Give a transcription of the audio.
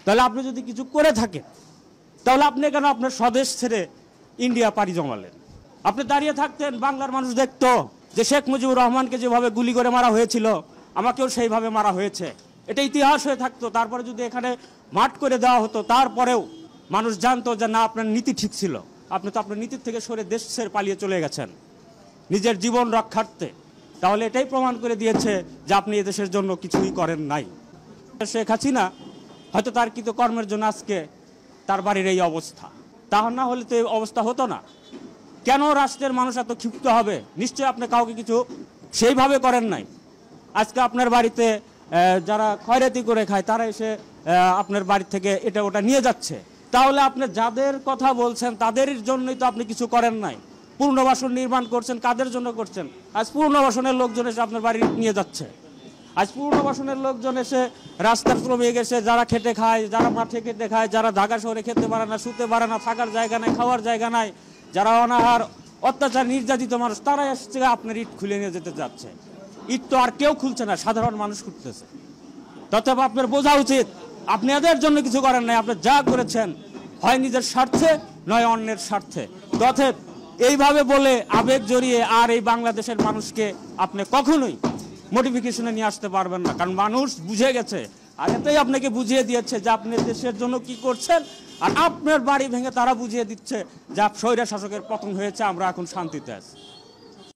তাহলে আপনি যদি কিছু করে থাকেন, তাহলে আপনি কেন আপনার স্বদেশ ছেড়ে ইন্ডিয়া পাড়ি জমালেন? আপনি দাঁড়িয়ে থাকতেন, বাংলার মানুষ দেখতো যে শেখ মুজিবুর রহমানকে যেভাবে গুলি করে মারা হয়েছিল, আমাকেও সেইভাবে মারা হয়েছে, এটা ইতিহাস হয়ে থাকতো। তারপরে যদি এখানে মাঠ করে দেওয়া হতো, তারপরেও মানুষ জানতো যে না, আপনার নীতি ঠিক ছিল। আপনি তো আপনার নীতির থেকে সরে দেশ ছেড়ে পালিয়ে চলে গেছেন নিজের জীবন রক্ষার্থে। তাহলে এটাই প্রমাণ করে দিয়েছে যে আপনি এদেশের জন্য কিছুই করেন নাই। শেখ হাসিনা হয়তো তার কৃতকর্মের জন্য আজকে তার বাড়ির এই অবস্থা, তা না হলে তো এই অবস্থা হতো না। কেন রাষ্ট্রের মানুষ এত ক্ষিপ্ত হবে? নিশ্চয়ই আপনি কাউকে কিছু সেইভাবে করেন নাই। আজকে আপনার বাড়িতে যারা খয়রাতি করে খায়, তারা এসে আপনার বাড়ি থেকে এটা ওটা নিয়ে যাচ্ছে। তাহলে আপনি যাদের কথা বলছেন তাদের জন্যই তো আপনি কিছু করেন নাই। পুনর্বাসন নির্মাণ করছেন, কাদের জন্য করছেন? আজ পুনর্বাসনের লোকজন এসে আপনার বাড়ি নিয়ে যাচ্ছে। আজ পুনর্বাসনের লোকজন এসে রাস্তার শ্রমিক এসে যারা খেটে খায়, যারা মাঠে খেটে খায়, যারা ঢাকা শহরে খেতে পারে না, শুতে পারে না, থাকার জায়গা নাই, খাওয়ার জায়গা নাই, যারা অনাহার, অত্যাচার, নির্যাতিত মানুষ, তারা এসে আপনার ইট খুলে নিয়ে যেতে যাচ্ছে। ইট তো আর কেউ খুলছে না, সাধারণ মানুষ খুঁজতেছে। তথাপি আপনার বোঝা উচিত আপনি এদের জন্য কিছু করেন নাই। আপনি যা করেছেন হয় নিজের স্বার্থে, নয় অন্যের স্বার্থে। তথাপি এইভাবে বলে আবেগ জড়িয়ে আর এই বাংলাদেশের মানুষকে আপনি কখনোই মোটিফিকেশনে নিয়ে আসতে পারবেন না, কারণ মানুষ বুঝে গেছে। আর এটাই আপনাকে বুঝিয়ে দিয়েছে যে আপনি দেশের জন্য কি করছেন। আর আপনার বাড়ি ভেঙে তারা বুঝিয়ে দিচ্ছে যে স্বৈর শাসকের পতন হয়েছে, আমরা এখন শান্তিতে আছি।